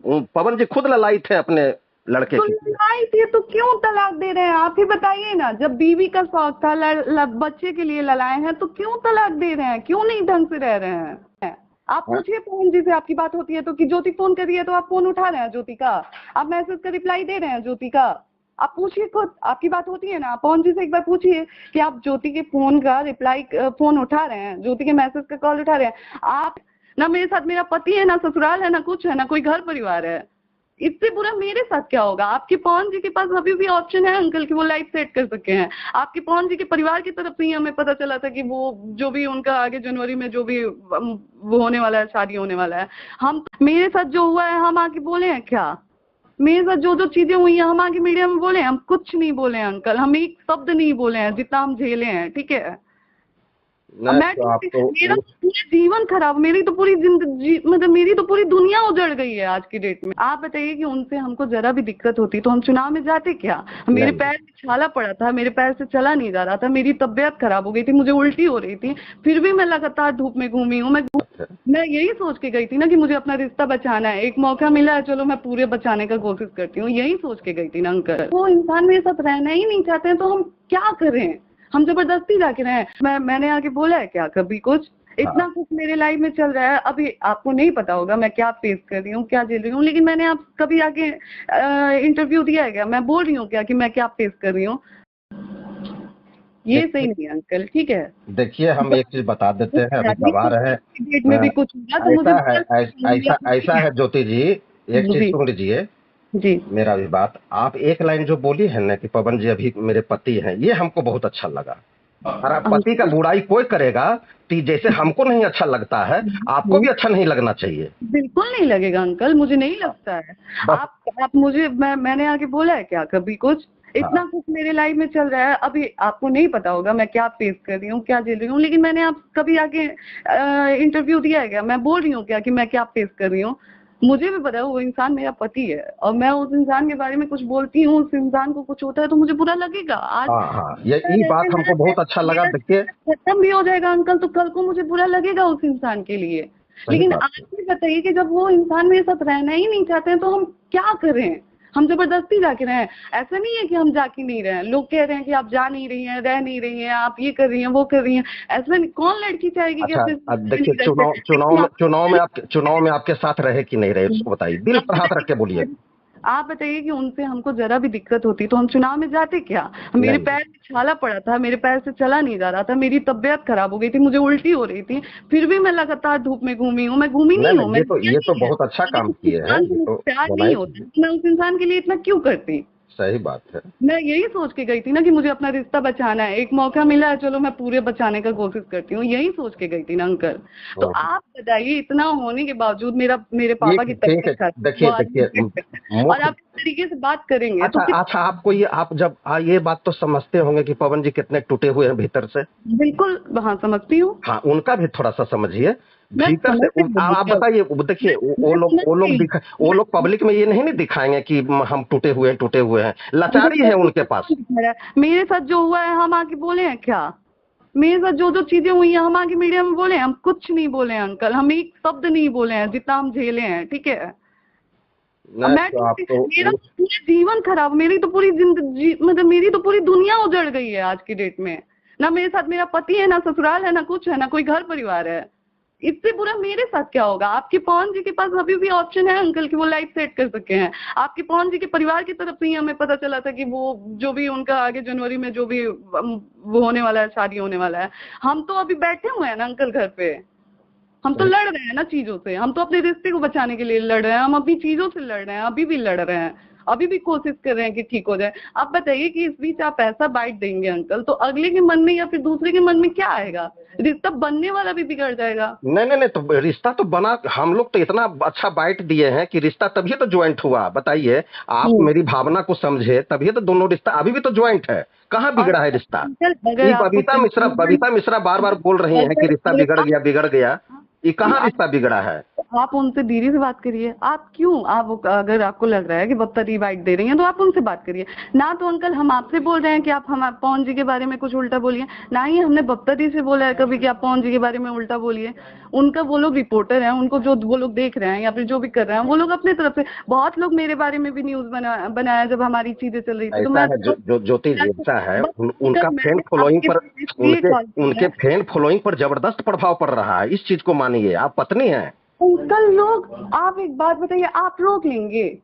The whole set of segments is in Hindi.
पवन जी खुद ललाई थे अपने लड़के तो की। लड़ाई थी तो क्यों तलाक दे रहे हैं? आप ही बताइए ना, जब बीवी का शौक था, बच्चे के लिए लड़ाए हैं, तो क्यों तलाक दे रहे हैं? क्यों नहीं ढंग से रह रहे हैं? आप हाँ, पूछिए पवन जी से, आपकी बात होती है तो, कि ज्योति फोन कर रही है तो आप फोन उठा रहे हैं ज्योति का? आप मैसेज का रिप्लाई दे रहे हैं ज्योति का? आप पूछिए खुद, आपकी बात होती है ना, आप पवन जी से एक बार पूछिए कि आप ज्योति के फोन का रिप्लाई, फोन उठा रहे हैं, ज्योति के मैसेज का कॉल उठा रहे हैं आप? ना मेरे साथ मेरा पति है, ना ससुराल है, ना कुछ है, ना कोई घर परिवार है। इससे बुरा मेरे साथ क्या होगा? आपके पवन जी के पास अभी भी ऑप्शन है अंकल कि वो लाइफ सेट कर सके हैं। आपके पवन जी के परिवार की तरफ से ही हमें पता चला था कि वो जो भी उनका आगे जनवरी में जो भी वो होने वाला है, शादी होने वाला है। हम, मेरे साथ जो हुआ है हम आके बोले हैं क्या? मेरे साथ जो जो चीजें हुई हैं हम आगे मीडिया में बोले हैं? हम कुछ नहीं बोले हैं अंकल, हम एक शब्द नहीं बोले हैं जितना हम झेले हैं, ठीक है? अब नहीं मैं तो आप तो मेरा पूरा जीवन खराब, मेरी तो पूरी जिंदगी, मतलब मेरी तो पूरी दुनिया उजड़ गई है आज की डेट में। आप बताइए कि उनसे हमको जरा भी दिक्कत होती तो हम चुनाव में जाते क्या? मेरे नहीं। पैर में छाला पड़ा था, मेरे पैर से चला नहीं जा रहा था, मेरी तबीयत खराब हो गई थी, मुझे उल्टी हो रही थी, फिर भी मैं लगातार धूप में घूमी हूँ। मैं यही सोच के गई थी ना कि मुझे अपना रिश्ता बचाना है, एक मौका मिला है, चलो मैं पूरे बचाने का कोशिश करती हूँ, यही सोच के गई थी ना अंकल। वो इंसान मेरे साथ रहना ही नहीं चाहते हैं तो हम क्या करें? हम जबरदस्ती जाके रहे? मैंने आके बोला है क्या कभी कुछ? इतना हाँ, कुछ मेरे लाइफ में चल रहा है, अभी आपको नहीं पता होगा मैं क्या फेस कर रही हूँ, क्या झेल रही हूँ, लेकिन मैंने आप कभी आके इंटरव्यू दिया है क्या? मैं बोल रही हूँ क्या कि मैं क्या फेस कर रही हूँ? ये सही देखिए नहीं है अंकल, ठीक है? देखिए हम एक चीज बता देते हैं, अभी नहीं गवाह तो रहे। डेट में भी कुछ हुआ तो मुझे ऐसा है, बुरा ऐसा लगेगा। ऐसा है ज्योति जी, एक चीज जी सुन लीजिए जी। मेरा भी बात। आप एक लाइन जो बोली है ना कि पवन जी अभी मेरे पति हैं, ये हमको बहुत अच्छा लगा। और आप पति का अंकल, बुराई कोई करेगा तो जैसे हमको नहीं अच्छा लगता है, आपको भी अच्छा नहीं लगना चाहिए। बिल्कुल नहीं लगेगा अंकल, मुझे नहीं हाँ, लगता है। बस। आप मुझे, मैंने आके बोला है क्या कभी कुछ? हाँ, इतना कुछ मेरे लाइफ में चल रहा है, अभी आपको नहीं पता होगा मैं क्या फेस कर रही हूँ, क्या झेल रही हूँ, लेकिन मैंने आप कभी आके इंटरव्यू दिया है क्या? मैं बोल रही हूँ क्या कि मैं क्या फेस कर रही हूँ? मुझे भी पता है वो इंसान मेरा पति है, और मैं उस इंसान के बारे में कुछ बोलती हूँ, उस इंसान को कुछ होता है तो मुझे बुरा लगेगा। आज हाँ, हाँ, ये रहते बात हमको रहते बहुत अच्छा लगा, मेरा देखिए। खत्म भी हो जाएगा अंकल, तो कल को मुझे बुरा लगेगा उस इंसान के लिए। सही लेकिन बात आज है। भी बताइए कि जब वो इंसान मेरे साथ रहना ही नहीं चाहते हैं तो हम क्या करें? हम जबरदस्ती जाके रहे? ऐसा नहीं है कि हम जाके नहीं रहे हैं, लोग कह रहे हैं कि आप जा नहीं रही हैं, रह नहीं रही हैं, आप ये कर रही हैं, वो कर रही हैं। ऐसा नहीं, कौन लड़की चाहेगी कि अच्छा, अपने अब साथ देखिए नहीं रहते? चुनाव चुनाव लेकिन में चुनाव में आपके साथ रहे कि नहीं रहे, उसको बताइए, दिल आप पर हाथ रख के बोलिए। बताइए, आप बताइए कि उनसे हमको जरा भी दिक्कत होती तो हम चुनाव में जाते क्या? मेरे नहीं। पैर में छाला पड़ा था, मेरे पैर से चला नहीं जा रहा था, मेरी तबीयत खराब हो गई थी, मुझे उल्टी हो रही थी, फिर भी मैं लगातार धूप में घूमी हूँ। मैं घूमी नहीं नहीं हूँ, नहीं, मैंने किया ये तो नहीं है। बहुत अच्छा अगर काम उस किए हैं, इंसान ये से तो मुझे प्यार होना नहीं ही होता चाहिए। तो मैं उस इंसान के लिए इतना क्यों करती? सही बात है। मैं यही सोच के गई थी ना कि मुझे अपना रिश्ता बचाना है, एक मौका मिला है, चलो मैं पूरे बचाने का कोशिश करती हूँ, यही सोच के गई थी ना अंकल। तो हम्म। आप बताइए, इतना होने के बावजूद मेरे पापा ठीक की ठीक तबीयत है। खराब है, वो देखिए आज देखिए एडमिट है, और मुख्य। आप इस तरीके से बात करेंगे तो अच्छा अच्छा, आपको ये, आप जब ये बात तो समझते होंगे कि पवन जी कितने टूटे हुए हैं भीतर से। बिल्कुल हाँ समझती हूँ। हाँ, उनका भी थोड़ा सा समझिए मैं भीतर से। समझती हूँ आप क्या, बताइए, देखिए मैं समझती हूँ। वो लोग पब्लिक में ये नहीं दिखाएंगे कि हम टूटे हुए हैं, अंकल लाचारी है पब्लिक उनके में पास। कौन दिखा रहा है? मेरे साथ जो हुआ है हम आके बोले हैं क्या? मेरे साथ जो जो चीजें हुई हैं हम आगे मीडिया में बोले हैं? हम कुछ नहीं बोले हैं अंकल, हम एक शब्द नहीं बोले हैं जितना हम झेले हैं, ठीक है? अब नहीं मैं तो आप तो मेरा पूरा जीवन खराब, मेरी तो पूरी जिंदगी, मतलब मेरी तो पूरी दुनिया उजड़ गई है आज की डेट में। ना मेरे साथ मेरा पति है, ना ससुराल है, ना कुछ है, ना कोई घर परिवार है। इससे बुरा मेरे साथ क्या होगा? आपके पवन जी के पास अभी भी ऑप्शन है अंकल कि वो लाइफ सेट कर सके हैं। आपके पवन जी के परिवार की तरफ से ही हमें पता चला था कि वो जो भी उनका आगे जनवरी में जो भी वो होने वाला है, शादी होने वाला है। हम तो अभी बैठे हुए हैं ना अंकल घर पे, हम तो सही। लड़ रहे हैं ना चीजों से, हम तो अपने रिश्ते को बचाने के लिए लड़ रहे हैं, हम अपनी चीजों से लड़ रहे हैं, अभी भी लड़ रहे हैं, अभी भी कोशिश कर रहे हैं कि ठीक हो जाए। आप बताइए कि इस बीच आप ऐसा बाइट देंगे अंकल तो अगले के मन में या फिर दूसरे के मन में क्या आएगा? रिश्ता बनने वाला भी बिगड़ जाएगा। नहीं नहीं नहीं, तो रिश्ता तो बना, हम लोग तो इतना अच्छा बाइट दिए हैं कि रिश्ता तभी तो ज्वाइंट हुआ, बताइए। आप हम्म। मेरी भावना को समझे, तभी तो दोनों रिश्ता अभी भी तो ज्वाइंट है। कहाँ और बिगड़ा है रिश्ता? अंकल अगर ये आपको कंफ्यूजन, बबीता मिश्रा बार बार बोल रही हैं कि अगर रिश्ता अगर बिगड़ गया बिगड़ गया। ये कहाँ आप रिश्ता बिगड़ा है? आप उनसे धीरे से बात करिए। आप क्यों, आप अगर आपको लग रहा है कि बप्पा बाइट दे रही हैं तो आप उनसे बात करिए। ना तो अंकल हम आपसे बोल रहे हैं कि आप हम पवन जी के बारे में कुछ उल्टा बोलिए, ना ही हमने बप्पा दी से बोला है कभी कि आप पवन जी के बारे में उल्टा बोलिए। उनका, वो लोग रिपोर्टर हैं, उनको जो वो लोग देख रहे हैं या फिर जो भी कर रहे हैं वो लोग अपनी तरफ से, बहुत लोग मेरे बारे में भी न्यूज बनाया जब हमारी चीजें चल रही थी, तो ऐसा मैं है जो ज्योति जी, ऐसा है बस उनका अंकल फैन मैंने फॉलोइंग आपके पर, लिए उनके कॉल किया उनके है। फैन फॉलोइंग पर जबरदस्त प्रभाव पड़ रहा है, इस चीज को मानिए। आप पत्नी हैं। अंकल लोग, आप एक बात बताइए, आप रोक लेंगे?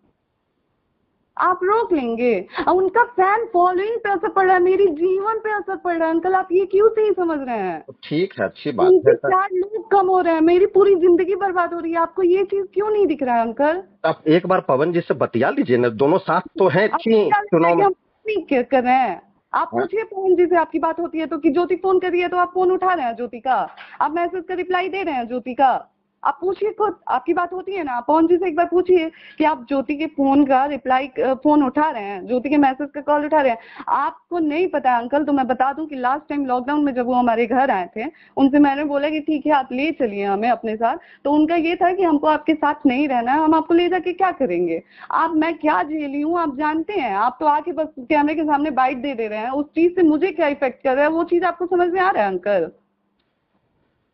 आप रोक लेंगे? और उनका फैन फॉलोइंग पे असर पड़ रहा है, मेरी जीवन पे असर पड़ रहा है अंकल, आप ये क्यों नहीं समझ रहे हैं? तो ठीक है, अच्छी बात है उनके सर। 4 लोग कम हो रहे हैं, मेरी पूरी जिंदगी बर्बाद हो रही है, आपको ये चीज क्यों नहीं दिख रहा है अंकल? आप एक बार पवन जी से बतिया लीजिए ना, दोनों साथ तो हैं आपको अच्छी क्या लगता है चुनाव कि में। हम नहीं कर रहे हैं? आप हाँ? पूछिए पवन जी से, आपकी बात होती है तो, कि ज्योति फोन कर रही है तो आप फोन उठा रहे हैं ज्योति का, आप मैसेज का रिप्लाई दे रहे हैं ज्योति का। आप पूछिए खुद, आपकी बात होती है ना, आप पवन जी से एक बार पूछिए कि आप ज्योति के फोन का रिप्लाई, फोन उठा रहे हैं, ज्योति के मैसेज का कॉल उठा रहे हैं। आपको नहीं पता है अंकल, तो मैं बता दूं कि लास्ट टाइम लॉकडाउन में जब वो हमारे घर आए थे, उनसे मैंने बोला कि ठीक है आप ले चलिए हमें अपने साथ, तो उनका ये था कि हमको आपके साथ नहीं रहना है, हम आपको ले जाके क्या करेंगे? आप, मैं क्या झेली हूँ आप जानते हैं? आप तो आके बस कैमरे के सामने बाइट दे रहे हैं, उस चीज से मुझे क्या इफेक्ट कर रहा है वो चीज आपको समझ में आ रहा है अंकल?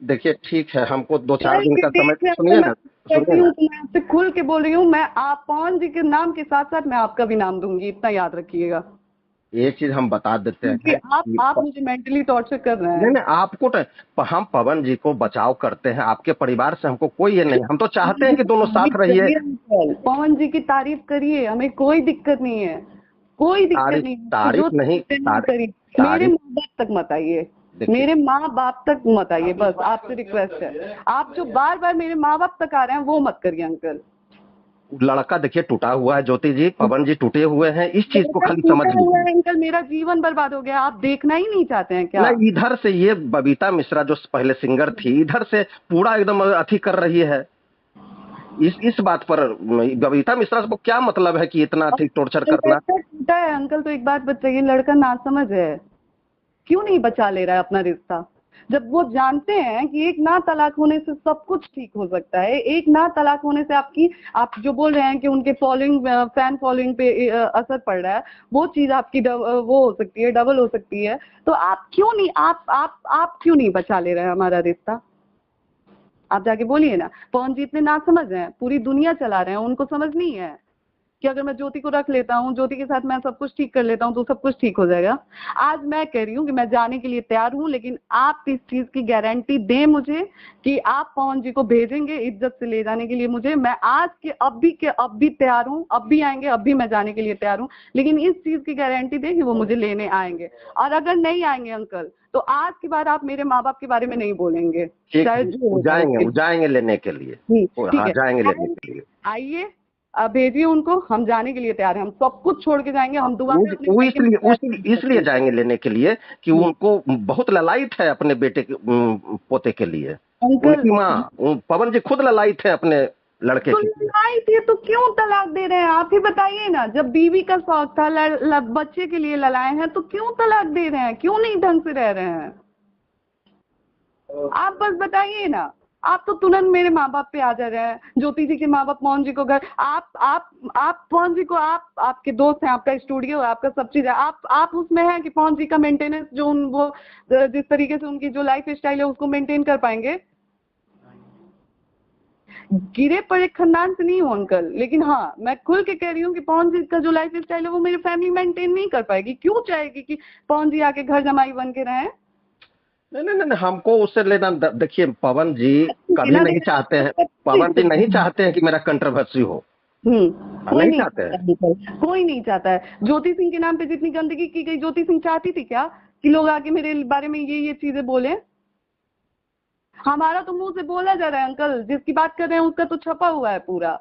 देखिए ठीक है, हमको 2-4 कल दिन भी का समय, देख रहे हैं, सुनिए मैं ना, कहती सुनिए हूँ ना। तो मैं आपसे खुल के बोल रही हूँ, मैं आप पवन जी के नाम के साथ साथ मैं आपका भी नाम दूंगी, इतना याद रखिएगा। एक चीज हम बता देते क्योंकि हैं आप कि आप मुझे मेंटली टॉर्चर कर रहे नहीं हैं। नहीं, आपको हम पवन जी को बचाव करते हैं, आपके परिवार से हमको कोई ये नहीं, हम तो चाहते हैं कि दोनों तारीफ साथ रहिए। करिए अंकल, पवन जी की तारीफ करिए, हमें कोई दिक्कत नहीं है, कोई दिक्कत तारीफ नहीं है, आपको तारीफ जो नहीं, करते हैं करिए। मेरे तारीफ। माँ बाप तक मत आइए, देखिए, मेरे माँ बाप तक मत आइए, बस आपसे रिक्वेस्ट है। आप जो बार बार मेरे माँ बाप तक आ रहे हैं वो मत करिए अंकल। लड़का देखिए टूटा हुआ है, ज्योति जी, पवन जी टूटे हुए हैं, इस चीज को मेरा खाली समझ टूटा हुआ लीजिए। है अंकल, मेरा जीवन बर्बाद हो गया, आप देखना ही नहीं चाहते हैं ना क्या? इधर से ये बबीता मिश्रा जो पहले सिंगर थी, इधर से पूरा एकदम अथी कर रही है इस बात पर। बबीता मिश्रा को क्या मतलब है कि इतना अथी टॉर्चर करना। लड़का टूटा है अंकल, तो एक बात बताइए, लड़का नासमझ है, क्यों नहीं बचा ले रहा है अपना रिश्ता? जब वो जानते हैं कि एक ना तलाक होने से सब कुछ ठीक हो सकता है, एक ना तलाक होने से आपकी, आप जो बोल रहे हैं कि उनके फॉलोइंग, फैन फॉलोइंग पे असर पड़ रहा है, वो चीज आपकी वो हो सकती है, डबल हो सकती है, तो आप क्यों नहीं, आप क्यों नहीं बचा ले रहे हैं हमारा रिश्ता? आप जाके बोलिए ना। पवन जी इतने नासमझ हैं, पूरी दुनिया चला रहे हैं, उनको समझ नहीं है कि अगर मैं ज्योति को रख लेता हूँ, ज्योति के साथ मैं सब कुछ ठीक कर लेता हूँ तो सब कुछ ठीक हो जाएगा। आज मैं कह रही हूँ कि मैं जाने के लिए तैयार हूँ, लेकिन आप इस चीज की गारंटी दें मुझे कि आप पवन जी को भेजेंगे इज्जत से ले जाने के लिए मुझे। मैं आज के अब भी तैयार हूँ, अब भी आएंगे, अब भी मैं जाने के लिए तैयार हूँ, लेकिन इस चीज की गारंटी दें कि वो मुझे लेने आएंगे। और अगर नहीं आएंगे अंकल, तो आज के बाद आप मेरे माँ बाप के बारे में नहीं बोलेंगे, ठीक, चाहे जो वो हो जाए जाएंगे, उसके वो जाएंगे लेने के लिए। लिए। ठीक हाँ, है, जाएंगे लेने के लिए। आइए, आप भेजिए उनको, हम जाने के लिए तैयार हैं, हम सब कुछ छोड़ के जाएंगे, हम दोबारा अपने वो मायके में इसलिए पैर नहीं इसलिए रखेंगे। जाएंगे लेने के लिए कि उनको बहुत ललायत है अपने बेटे के पोते के लिए। अंकल, उनकी माँ पवन जी खुद ललायत है अपने लड़के तो के लिए। लड़ाई थी तो क्यों तलाक दे रहे हैं? आप ही बताइए ना, जब बीवी का शौक था, बच्चे के लिए लड़ाए हैं, तो क्यों तलाक दे रहे हैं? क्यों नहीं ढंग से रह रहे हैं? आप बस बताइए ना। आप तो तुरंत मेरे माँ बाप पे आ जा रहे हैं, ज्योति जी के माँ बाप मोहन जी को घर, आप पवन जी को, आप आपके दोस्त हैं, आपका स्टूडियो है, आपका सब चीज है, आप उसमें हैं कि पवन जी का मेंटेनेंस जो वो जिस तरीके से उनकी जो लाइफ स्टाइल है उसको मेंटेन कर पाएंगे? गिरे पड़े खानदान से नहीं हूँ अंकल, लेकिन हाँ मैं खुल के कह रही हूँ कि पवन जी का जो लाइफ स्टाइल है वो मेरी फैमिली मेंटेन नहीं कर पाएगी। क्यों चाहेगी कि पवन जी आके घर जमाई बन के रहें? नहीं नहीं नहीं, हमको उससे लेना देखिए, पवन जी कभी लेना नहीं देना चाहते हैं, कोई पवन जी दिक्कत नहीं नहीं। चाहते हैं कि मेरा कंट्रोवर्सी हो। कोई नहीं नहीं चाहते चाहता हैं। अंकल, कोई नहीं चाहता है। ज्योति सिंह के नाम पे जितनी गंदगी की गई, ज्योति सिंह चाहती थी क्या कि लोग आके मेरे बारे में ये चीजें बोले? हमारा तो मुंह से बोला जा रहा है अंकल, जिसकी बात कर रहे हैं उसका तो छपा हुआ है पूरा।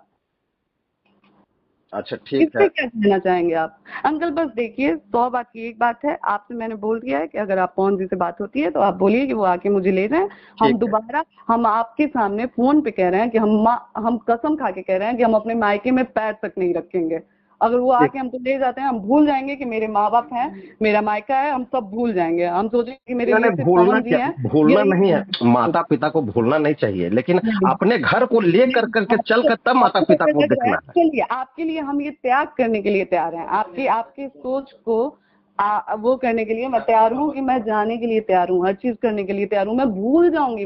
अच्छा ठीक है। इससे क्या कहना चाहेंगे आप अंकल? बस देखिए, 100 बात की एक बात है, आपसे मैंने बोल दिया है कि अगर आप पवन जी से बात होती है तो आप बोलिए कि वो आके मुझे ले जाएं। हम ठीक है। दोबारा, हम आपके सामने फोन पे कह रहे हैं कि हम कसम खा के कह रहे हैं कि हम अपने मायके में पैर तक नहीं रखेंगे। अगर वो आके हमको ले जाते हैं, हम भूल जाएंगे कि मेरे माँ बाप हैं, मेरा मायका है, हम सब भूल जाएंगे। हम सोचेंगे कि मेरे लिए सिर्फ भूलना पवन जी क्या, हैं। भूलना यही नहीं है, माता पिता को भूलना नहीं चाहिए, लेकिन नहीं, अपने घर को ले कर करके चल कर तब माता आपको पिता अगर को लग रहा है, देखना है। चलिए आपके लिए हम ये त्याग करने के लिए तैयार हैं, आपकी आपकी सोच को वो करने के लिए मैं तैयार हूँ, कि मैं जाने के लिए तैयार हूँ, हर चीज करने के लिए तैयार हूँ। मैं भूल जाऊंगी,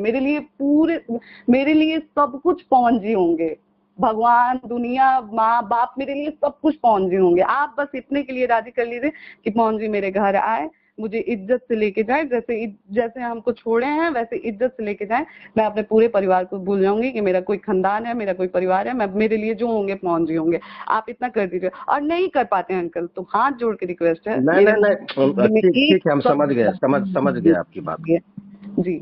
मेरे लिए सब कुछ पवन जी होंगे, भगवान, दुनिया, माँ बाप, मेरे लिए सब कुछ पवन जी होंगे। आप बस इतने के लिए राजी कर लीजिए कि पवन जी मेरे घर आए, मुझे इज्जत से लेके जाए, जैसे हमको छोड़े हैं वैसे इज्जत से लेके जाए। मैं अपने पूरे परिवार को भूल जाऊंगी कि मेरा कोई खानदान है, मेरा कोई परिवार है। मेरे लिए जो होंगे पवन जी होंगे। आप इतना कर दीजिए। और नहीं कर पाते हैं अंकल, तो हाथ जोड़ के रिक्वेस्ट है, नहीं मेरे नहीं नहीं, ठीक एक ठीक है, हम समझ गए, समझ समझ गए आपकी बात। जी।